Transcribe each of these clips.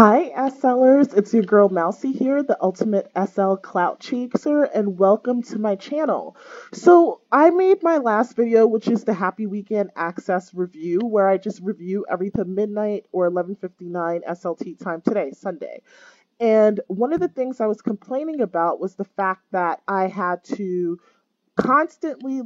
Hi, SLers. It's your girl Mousy here, the ultimate SL clout chaser, and welcome to my channel. So, I made my last video, which is the Happy Weekend Access review, where I just review everything midnight or 11:59 SLT time today, Sunday. And one of the things I was complaining about was the fact that I had to constantly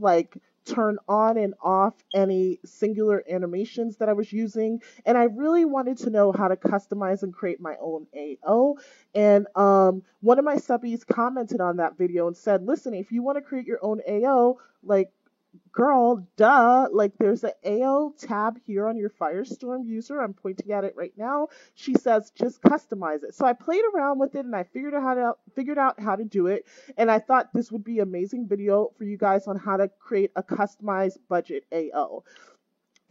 turn on and off any singular animations that I was using, and I really wanted to know how to customize and create my own AO. And one of my subbies commented on that video and said, "Listen, if you want to create your own AO, like, girl, duh, like there's an AO tab here on your Firestorm user. I'm pointing at it right now." She says, "Just customize it." So I played around with it and I figured out how to do it. And I thought this would be an amazing video for you guys on how to create a customized budget AO.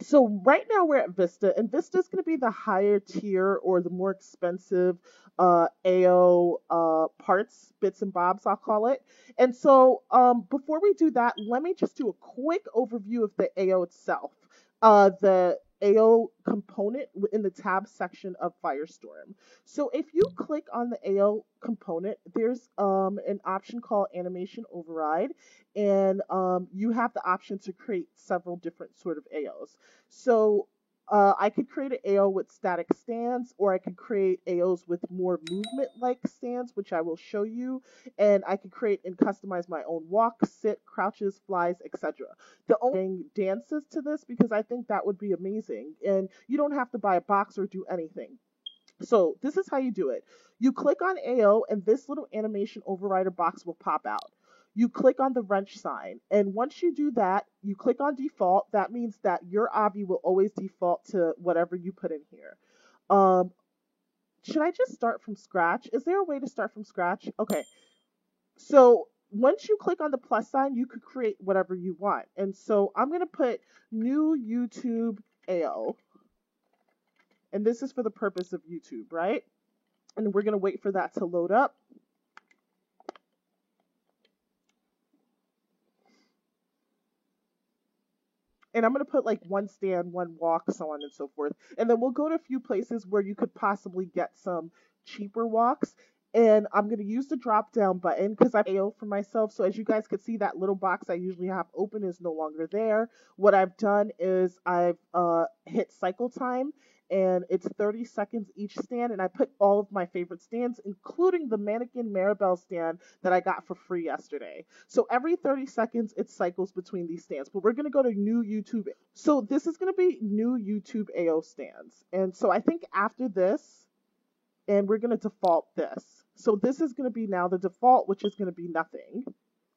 So right now we're at Vista, and Vista is going to be the higher tier or the more expensive AO parts, bits and bobs, I'll call it. And so before we do that, let me just do a quick overview of the AO itself. The AO component in the tab section of Firestorm. So if you click on the AO component, there's an option called Animation Override, and you have the option to create several different sort of AOs. So I could create an AO with static stands, or I could create AOs with more movement-like stands, which I will show you. And I could create and customize my own walks, sit, crouches, flies, etc. The only thing dances to this because I think that would be amazing. And you don't have to buy a box or do anything. So this is how you do it. You click on AO, and this little animation overrider box will pop out. You click on the wrench sign, and once you do that, you click on default. That means that your obby will always default to whatever you put in here. Um, should I just start from scratch? Is there a way to start from scratch? Okay. So once you click on the plus sign, you could create whatever you want. And so I'm going to put new YouTube AO. And this is for the purpose of YouTube, right? And we're going to wait for that to load up. And I'm going to put like one stand, one walk, so on and so forth. And then we'll go to a few places where you could possibly get some cheaper walks. And I'm going to use the drop down button because I AO for myself. So as you guys can see, that little box I usually have open is no longer there. What I've done is I've hit cycle time, and it's 30 seconds each stand. And I put all of my favorite stands, including the Mannequin Maribel stand that I got for free yesterday. So every 30 seconds, it cycles between these stands. But we're going to go to new YouTube. So this is going to be new YouTube AO stands. And so I think after this, and we're going to default this. So this is going to be now the default, which is going to be nothing.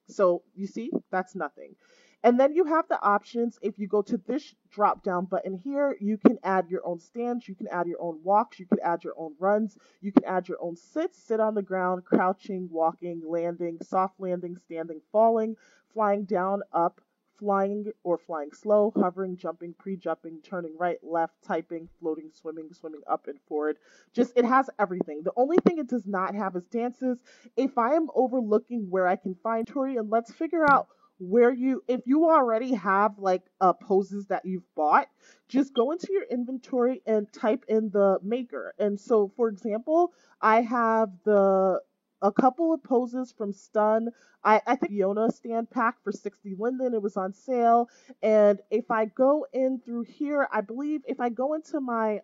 So you see, that's nothing. And then you have the options. If you go to this drop down button here, you can add your own stands, you can add your own walks, you can add your own runs, you can add your own sits, sit on the ground, crouching, walking, landing, soft landing, standing, falling, flying down, up, flying or flying slow, hovering, jumping, pre-jumping, turning right, left, typing, floating, swimming, swimming up and forward. Just, it has everything. The only thing it does not have is dances. If I am overlooking where I can find Tori, and let's figure out where you, if you already have like poses that you've bought, just go into your inventory and type in the maker. And so, for example, I have a couple of poses from Stun. I think Fiona stand pack for 60 Linden. It was on sale. And if I go in through here, I believe if I go into my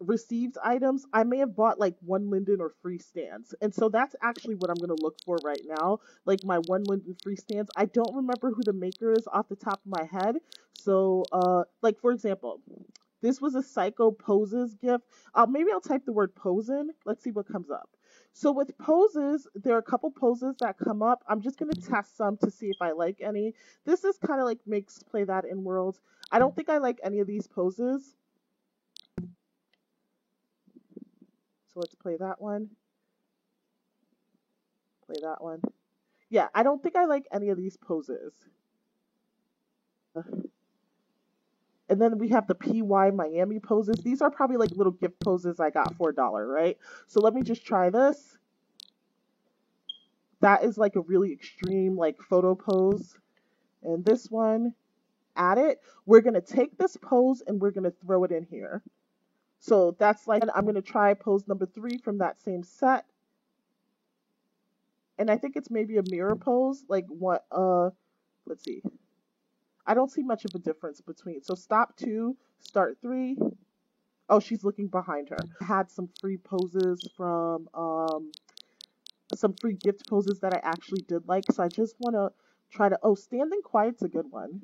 received items, I may have bought like one Linden or free stands. And so that's actually what I'm going to look for right now, like my one Linden free stands. I don't remember who the maker is off the top of my head. So, like for example, this was a Psycho Poses gift. Maybe I'll type the word posin. Let's see what comes up. So with poses, there are a couple poses that come up. I'm just going to test some to see if I like any. This is kind of like makes play that in world. I don't think I like any of these poses. So let's play that one. Play that one. Yeah, I don't think I like any of these poses. And then we have the PY Miami poses. These are probably like little gift poses I got for $1, right? So let me just try this. That is like a really extreme like photo pose. And this one, add it. We're going to take this pose and we're going to throw it in here. So that's like, I'm going to try pose number 3 from that same set. And I think it's maybe a mirror pose. Like what, let's see. I don't see much of a difference between. So stop 2, start 3. Oh, she's looking behind her. I had some free poses from, some free gift poses that I actually did like. So I just want to try to, oh, standing quiet's a good one.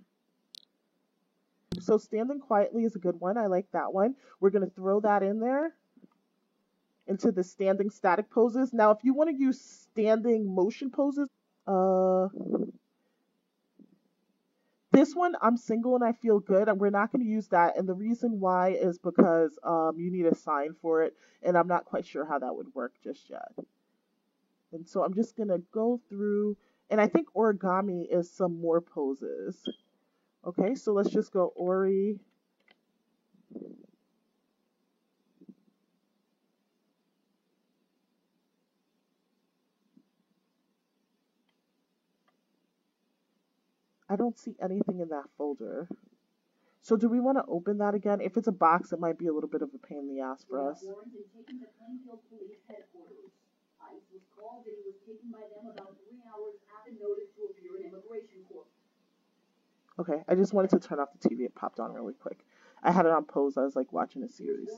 So standing quietly is a good one. I like that one. We're going to throw that in there into the standing static poses. Now, if you want to use standing motion poses, uh, this one, I'm single and I feel good, and we're not going to use that. And the reason why is because you need a sign for it, and I'm not quite sure how that would work just yet. And so I'm just going to go through, and I think origami is some more poses. Okay, so let's just go ori. I don't see anything in that folder. So do we want to open that again? If it's a box, it might be a little bit of a pain in the ass for us. Okay, I just wanted to turn off the TV. It popped on really quick. I had it on pause. I was like watching a series.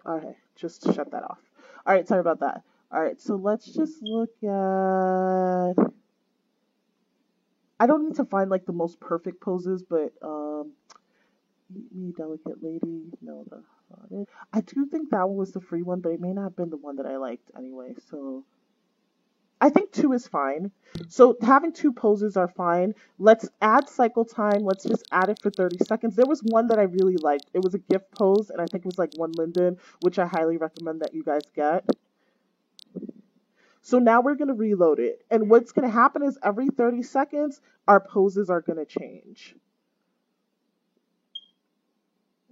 Okay, just shut that off. All right, sorry about that. All right, so let's just look at. I don't need to find like the most perfect poses, but meet me, delicate lady. No, I do think that one was the free one, but it may not have been the one that I liked anyway. So I think 2 is fine. So having 2 poses are fine. Let's add cycle time. Let's just add it for 30 seconds. There was one that I really liked. It was a gift pose, and I think it was like one Linden, which I highly recommend that you guys get. So now we're going to reload it. And what's going to happen is every 30 seconds, our poses are going to change.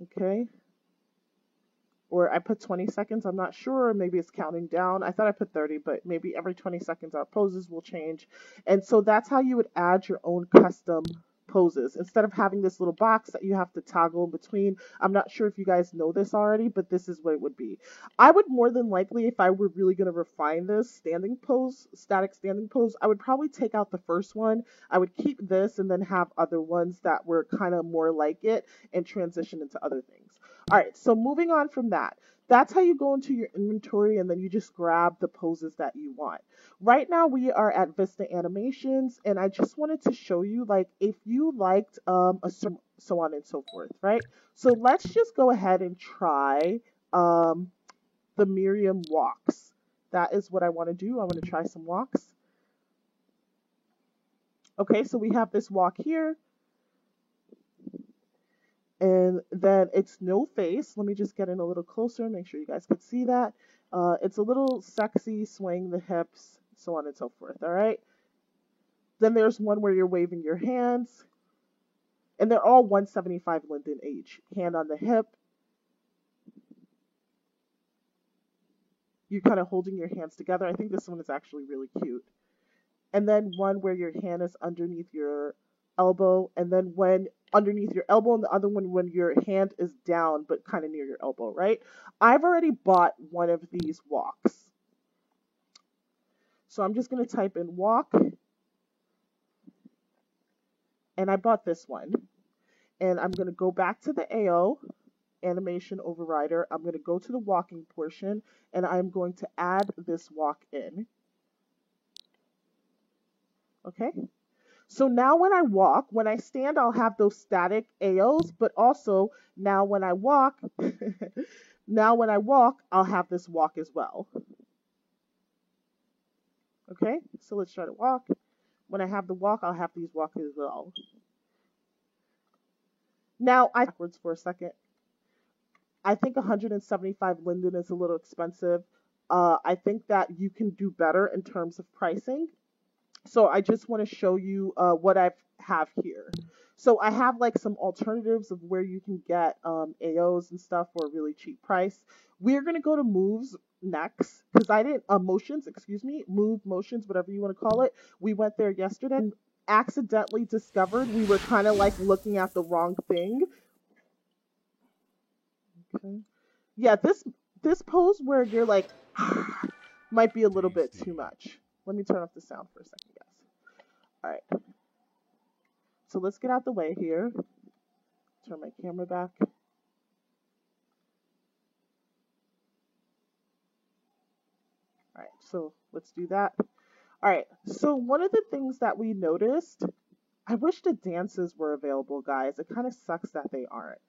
Okay. Or I put 20 seconds, I'm not sure, maybe it's counting down. I thought I put 30, but maybe every 20 seconds our poses will change. And so that's how you would add your own custom poses instead of having this little box that you have to toggle between. I'm not sure if you guys know this already, but this is what it would be. I would more than likely, if I were really going to refine this standing pose, static standing pose, I would probably take out the first one. I would keep this and then have other ones that were kind of more like it and transition into other things. All right, so moving on from that, that's how you go into your inventory and then you just grab the poses that you want. Right now we are at Vista Animations, and I just wanted to show you like if you liked so on and so forth, right? So let's just go ahead and try the Miriam walks. That is what I want to do. I want to try some walks. Okay, so we have this walk here. And then it's no face. Let me just get in a little closer, make sure you guys can see that. It's a little sexy, swaying the hips, so on and so forth, all right? Then there's one where you're waving your hands. And they're all 175 Linden each. Hand on the hip. You're kind of holding your hands together. I think this one is actually really cute. And then one where your hand is underneath your elbow, and then when underneath your elbow, and the other one when your hand is down but kind of near your elbow, right? I've already bought one of these walks. So I'm just going to type in walk, and I bought this one. And I'm going to go back to the AO, animation overrider. I'm going to go to the walking portion, and I'm going to add this walk in. Okay? So now when I walk, when I stand, I'll have those static AOs, but also now when I walk, I'll have this walk as well. Okay, so let's try to walk. When I have the walk, I'll have these walk as well. Now, backwards for a second. I think 175 Linden is a little expensive. I think that you can do better in terms of pricing. So I just want to show you what I have here. So I have like some alternatives of where you can get AOs and stuff for a really cheap price. We're going to go to moves next because I didn't, motions, excuse me, move motions, whatever you want to call it. We went there yesterday and accidentally discovered we were kind of like looking at the wrong thing. Okay. Yeah, this pose where you're like might be a little bit too Tasty. much. Let me turn off the sound for a second, guys. All right. So let's get out the way here. Turn my camera back. All right. So let's do that. All right. So one of the things that we noticed, I wish the dances were available, guys. It kind of sucks that they aren't.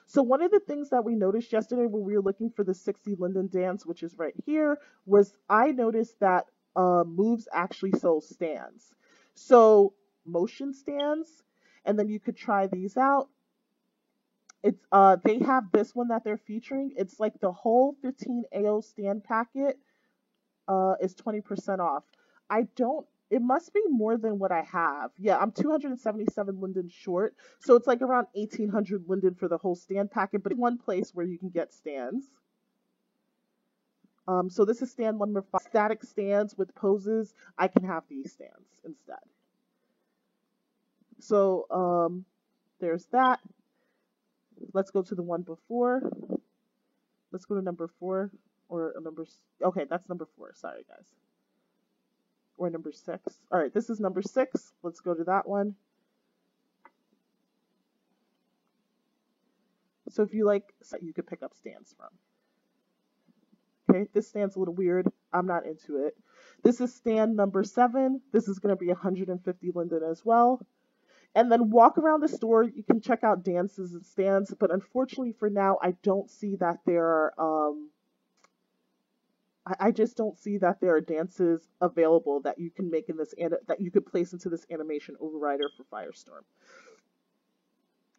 So one of the things that we noticed yesterday when we were looking for the 60 Linden dance, which is right here, was I noticed that Moves actually sold stands. So motion stands, and then you could try these out. It's they have this one that they're featuring. It's like the whole 15 AO stand packet is 20% off. I don't, it must be more than what I have. Yeah, I'm 277 linden short. So it's like around 1800 linden for the whole stand packet, but it's one place where you can get stands. So this is stand number 5. Static stands with poses. I can have these stands instead. So there's that. Let's go to the one before. Let's go to number 4 or number. Okay, that's number 4. Sorry, guys. Or number 6. All right, this is number 6. Let's go to that one. So if you like, you could pick up stands from. Okay, this stand's a little weird. I'm not into it. This is stand number 7. This is going to be 150 linden as well. And then walk around the store. You can check out dances and stands, but unfortunately for now, I don't see that there are. I just don't see that there are dances available that you can make in this that you could place into this animation overrider for Firestorm.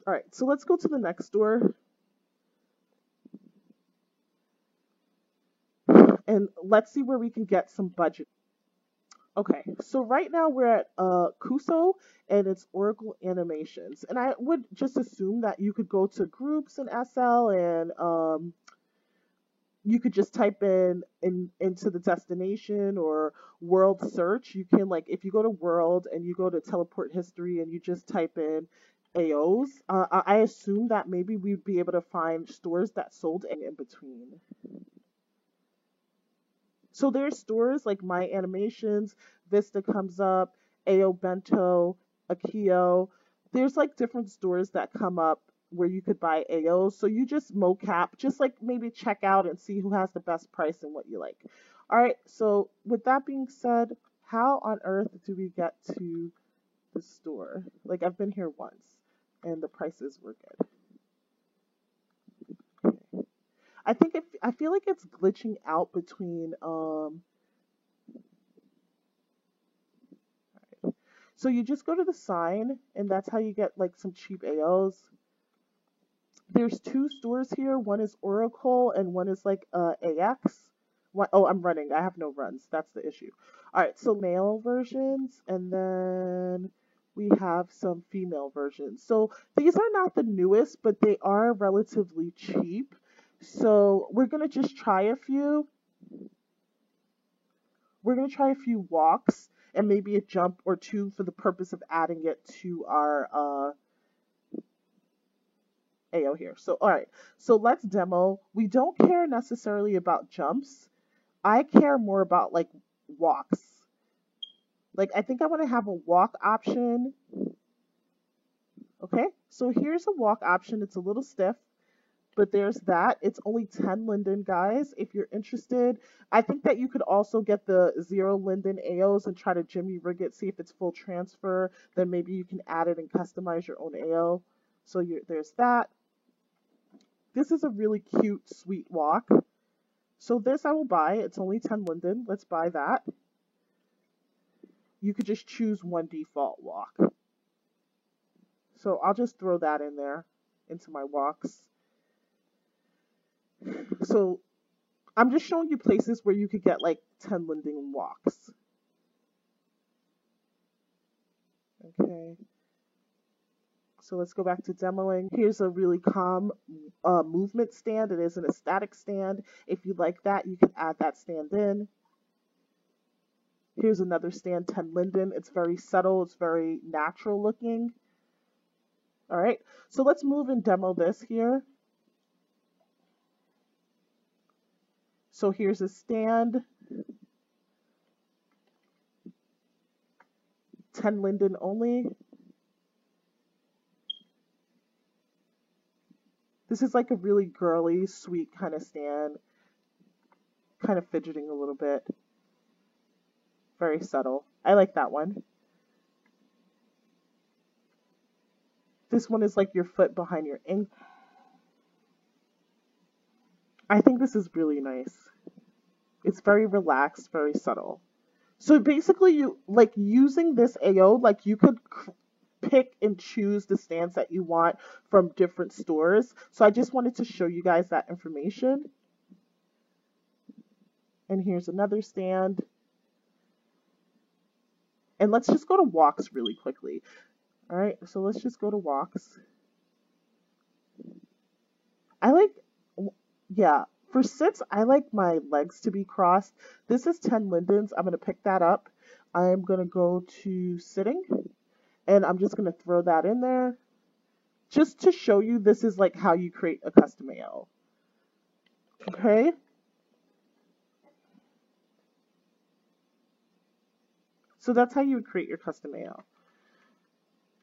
All right, so let's go to the next store. And let's see where we can get some budget. Okay, so right now we're at Kuso and it's Oracle Animations. And I would just assume that you could go to groups in SL and you could just type into the destination or world search. You can, like, if you go to world and you go to teleport history and you just type in AOs, I assume that maybe we'd be able to find stores that sold in between. So there's stores like My Animations, Vista comes up, AO Bento, Akio. There's like different stores that come up where you could buy AOs. So you just mocap, just like maybe check out and see who has the best price and what you like. All right, so with that being said, how on earth do we get to the store? Like, I've been here once and the prices were good. Okay. I feel like it's glitching out between so you just go to the sign and that's how you get like some cheap AOs. There's 2 stores here. One is Oracle and one is like AX. Oh, I'm running. I have no runs. That's the issue. All right, so male versions and then we have some female versions. So these are not the newest, but they are relatively cheap. So we're going to just try a few. We're going to try a few walks and maybe a jump or 2 for the purpose of adding it to our AO here. So, all right. So let's demo. We don't care necessarily about jumps. I care more about like walks. Like, I think I want to have a walk option. Okay. So here's a walk option. It's a little stiff, but there's that. It's only 10 linden, guys. If you're interested, I think that you could also get the 0 linden AOs and try to Jimmy rig it, see if it's full transfer. Then maybe you can add it and customize your own AO. So there's that. This is a really cute, sweet walk. So this I will buy. It's only 10 linden. Let's buy that. You could just choose one default walk. So I'll just throw that in there into my walks. So I'm just showing you places where you could get like 10 linden walks. Okay. So let's go back to demoing. Here's a really calm movement stand. It isn't a static stand. If you like that, you can add that stand in. Here's another stand, 10 linden. It's very subtle. It's very natural looking. All right. So let's move and demo this here. So here's a stand, 10 Linden only. This is like a really girly, sweet kind of stand, kind of fidgeting a little bit. Very subtle. I like that one. This one is like your foot behind your ankle. I think this is really nice. It's very relaxed, very subtle. So basically, you like using this AO, like you could pick and choose the stands that you want from different stores. So I just wanted to show you guys that information. And here's another stand. And let's just go to walks really quickly. All right, so let's just go to walks. I like, yeah, for sits, I like my legs to be crossed. This is 10 Lindens. I'm going to pick that up. I'm going to go to sitting, and I'm just going to throw that in there. Just to show you, this is like how you create a custom AO. Okay? So that's how you would create your custom AO.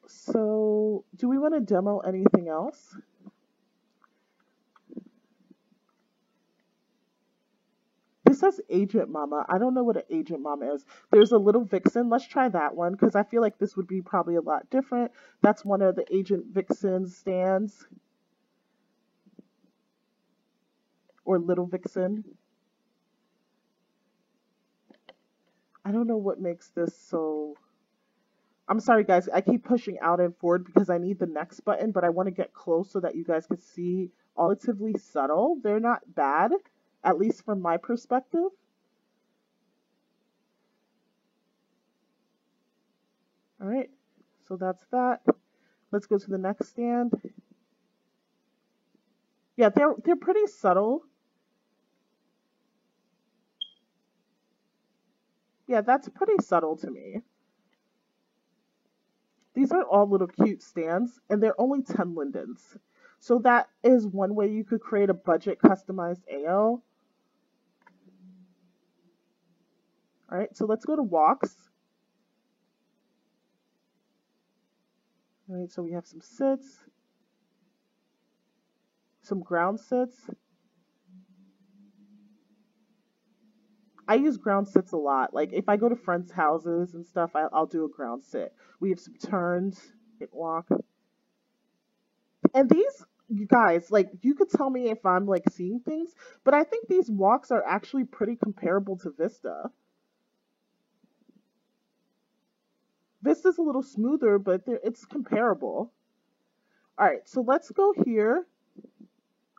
So, do we want to demo anything else? This says Agent Mama. I don't know what an Agent Mama is. There's a little Vixen. Let's try that one because I feel like this would be probably a lot different. That's one of the Agent Vixen stands. Or Little Vixen. I don't know what makes this so... I'm sorry, guys. I keep pushing out and forward because I need the next button, but I want to get close so that you guys can see relatively subtle. They're not bad, at least from my perspective. All right, so that's that. Let's go to the next stand. Yeah, they're pretty subtle. Yeah, that's pretty subtle to me. These are all little cute stands, and they're only 10 Lindens. So that is one way you could create a budget customized AO. All right, so let's go to walks. All right, so we have some sits, some ground sits. I use ground sits a lot. Like if I go to friends' houses and stuff, I'll do a ground sit. We have some turns, hit walk. And these, you guys, like you could tell me if I'm like seeing things, but I think these walks are actually pretty comparable to Vista. Vista's a little smoother, but it's comparable. All right, so let's go here.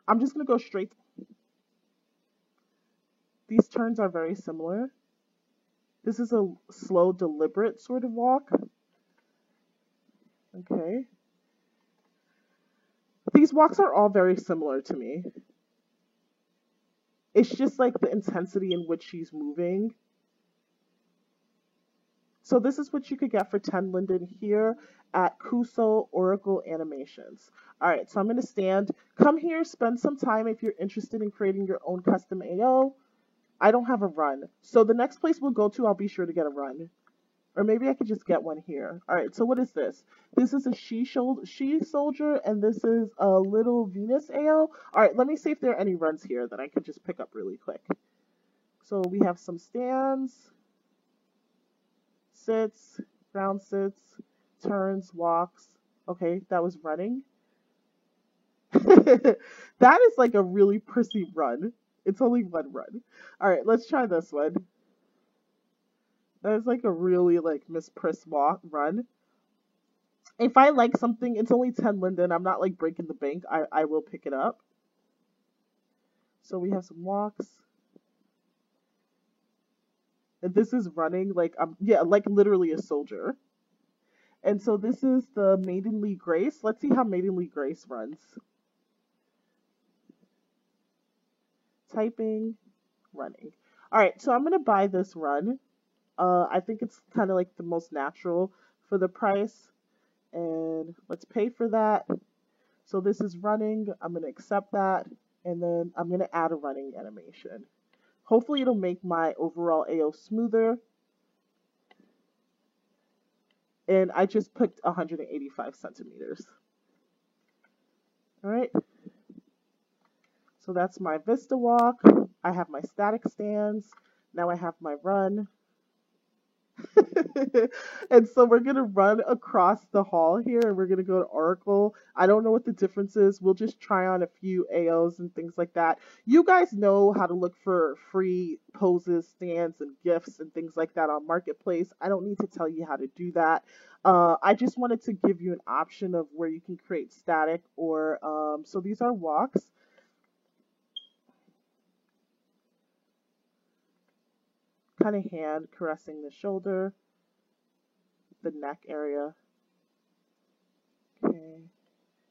I'm just going to go straight. These turns are very similar. This is a slow, deliberate sort of walk. Okay. These walks are all very similar to me. It's just like the intensity in which she's moving. So this is what you could get for 10 Linden here at Kuso Oracle Animations. All right, so I'm going to stand. Come here, spend some time if you're interested in creating your own custom AO. I don't have a run. So the next place we'll go to, I'll be sure to get a run. Or maybe I could just get one here. All right, so what is this? This is a she soldier, and this is a little Venus AO. All right, let me see if there are any runs here that I could just pick up really quick. So we have some stands, sits, ground sits, turns, walks. Okay, that was running. That is like a really prissy run. It's only one run. All right, let's try this one. That is like a really like Miss Priss walk run. If I like something, it's only 10 Linden. I'm not like breaking the bank. I will pick it up. So we have some walks. And this is running like yeah, like literally a soldier. And so this is the Maidenly Grace. Let's see how Maidenly Grace runs. Typing, running. All right, so I'm going to buy this run. I think it's kind of like the most natural for the price. And let's pay for that. So this is running. I'm going to accept that. And then I'm going to add a running animation. Hopefully it'll make my overall AO smoother. And I just picked 185 centimeters. All right. So that's my Vista walk. I have my static stands. Now I have my run. And so we're gonna run across the hall here and we're gonna go to Oracle. I don't know what the difference is. We'll just try on a few AOs and things like that. You guys know how to look for free poses, stands, and gifts and things like that on Marketplace. I don't need to tell you how to do that. I just wanted to give you an option of where you can create static or so these are walks. Kind of hand caressing the shoulder, the neck area. Okay.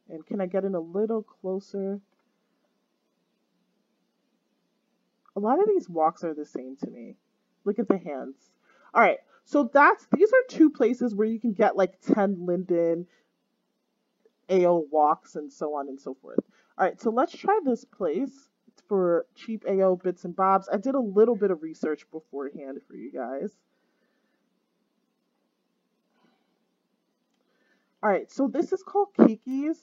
And can I get in a little closer? A lot of these walks are the same to me. Look at the hands. All right. So these are two places where you can get like 10 Linden AO walks and so on and so forth. All right. So let's try this place for cheap AO bits and bobs. I did a little bit of research beforehand for you guys. All right. So this is called Kiki's.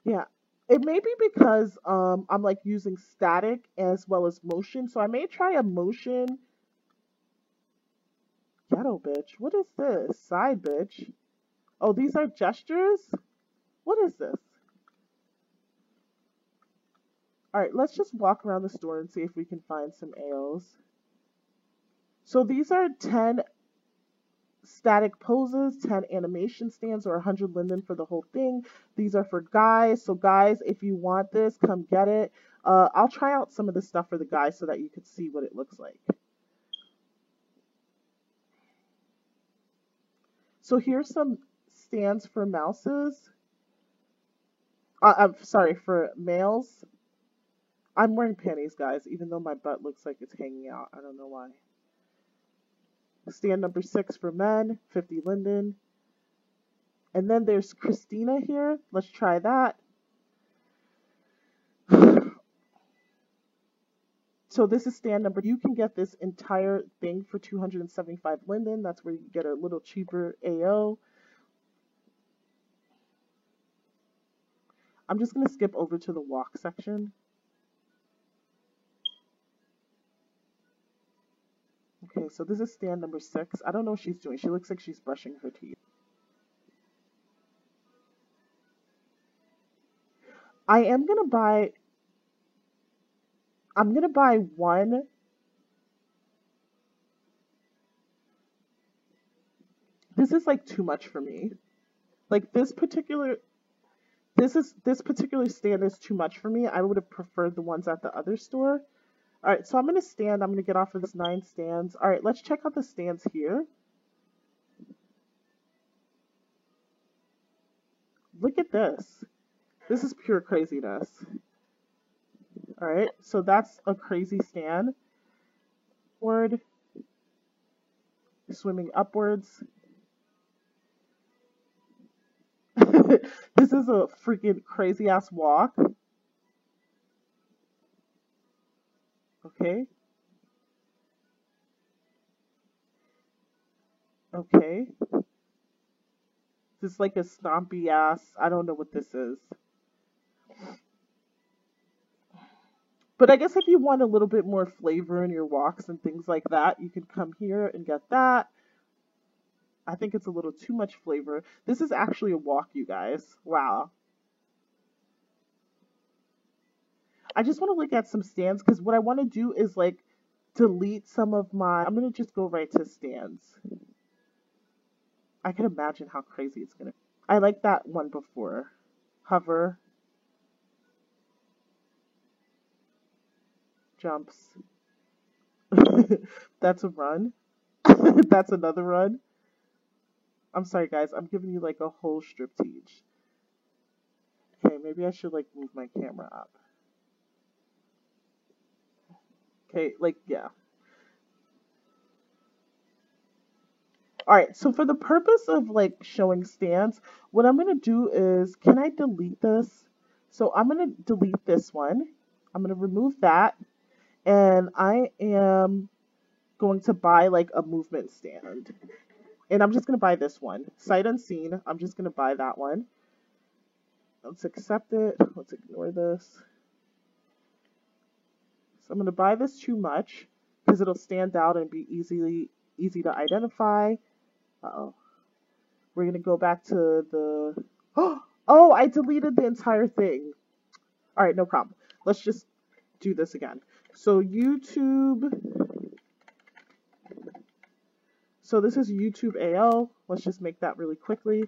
Yeah. It may be because I'm like using static as well as motion. So I may try a motion. Ghetto bitch. What is this? Side bitch. Oh, these are gestures? What is this? Alright, let's just walk around the store and see if we can find some AOs. So these are 10 static poses, 10 animation stands, or 100 Linden for the whole thing. These are for guys. So guys, if you want this, come get it. I'll try out some of the stuff for the guys so that you can see what it looks like. So here's some stands for mouses. I'm sorry, for males. I'm wearing panties, guys, even though my butt looks like it's hanging out. I don't know why. Stand number 6 for men, 50 Linden. And then there's Christina here. Let's try that. So this is stand number. You can get this entire thing for 275 Linden. That's where you get a little cheaper AO. I'm just going to skip over to the walk section. Okay, so this is stand number 6. I don't know what she's doing. She looks like she's brushing her teeth. I'm going to buy one. This is like too much for me. Like this particular stand is too much for me. I would have preferred the ones at the other store. All right, so I'm going to get off of this 9 stands. All right, let's check out the stands here. Look at this. This is pure craziness. All right, so that's a crazy stand. Forward, swimming upwards. This is a freaking crazy ass walk. Okay. Okay. This is like a stompy ass. I don't know what this is. But I guess if you want a little bit more flavor in your walks and things like that, you can come here and get that. I think it's a little too much flavor. This is actually a walk, you guys. Wow. I just want to look at some stands because what I want to do is like delete some of my... I'm going to just go right to stands. I can imagine how crazy it's going to be. I like that one before. Hover. Jumps. That's a run. That's another run. I'm sorry, guys. I'm giving you like a whole striptease. Okay, maybe I should like move my camera up. Okay, like, yeah. All right, so for the purpose of like showing stands, what I'm going to do is, can I delete this? So I'm going to delete this one. I'm going to remove that. And I am going to buy like a movement stand. And I'm just going to buy this one. Sight unseen. I'm just going to buy that one. Let's accept it. Let's ignore this. So I'm going to buy this too much because it'll stand out and be easy to identify. Uh-oh. We're going to go back to the... Oh, I deleted the entire thing. All right, no problem. Let's just do this again. So YouTube... So this is YouTube AO. Let's just make that really quickly.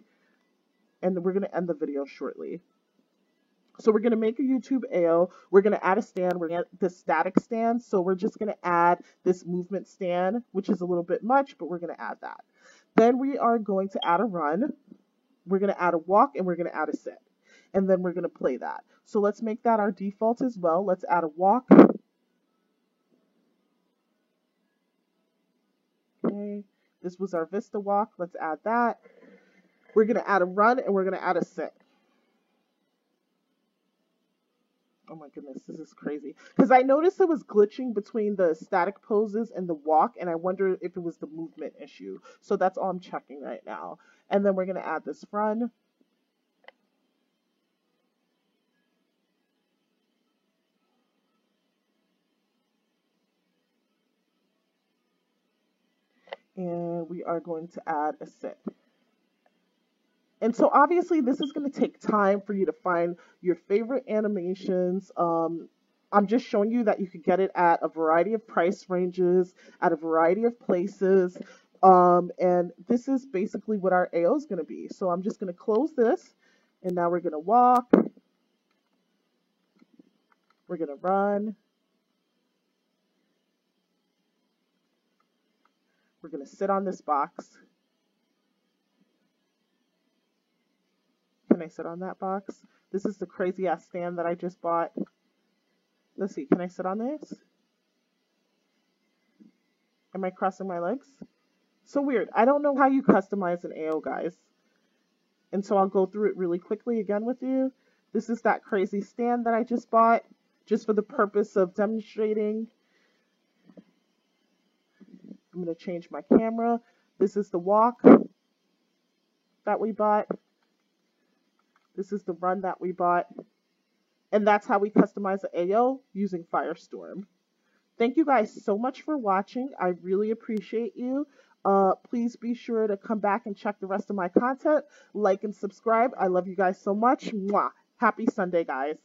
And we're going to end the video shortly. So we're going to make a YouTube AO. We're going to add a stand. We're going to get the static stand. So we're just going to add this movement stand, which is a little bit much, but we're going to add that. Then we are going to add a run. We're going to add a walk, and we're going to add a sit. And then we're going to play that. So let's make that our default as well. Let's add a walk. Okay. This was our Vista walk. Let's add that. We're going to add a run, and we're going to add a sit. Oh my goodness, this is crazy. Because I noticed it was glitching between the static poses and the walk, and I wonder if it was the movement issue. So that's all I'm checking right now. And then we're going to add this run. And we are going to add a sit. And so obviously this is going to take time for you to find your favorite animations. I'm just showing you that you could get it at a variety of price ranges, at a variety of places. And this is basically what our AO is going to be. So I'm just going to close this. And now we're going to walk. We're going to run. We're going to sit on this box. Can I sit on that box? This is the crazy ass stand that I just bought. Let's see, can I sit on this? Am I crossing my legs? So weird. I don't know how you customize an AO, guys. And so I'll go through it really quickly again with you. This is that crazy stand that I just bought, just for the purpose of demonstrating. I'm going to change my camera. This is the walk that we bought. This is the run that we bought. And that's how we customize the AO using Firestorm. Thank you guys so much for watching. I really appreciate you. Please be sure to come back and check the rest of my content. Like and subscribe. I love you guys so much. Mwah. Happy Sunday, guys.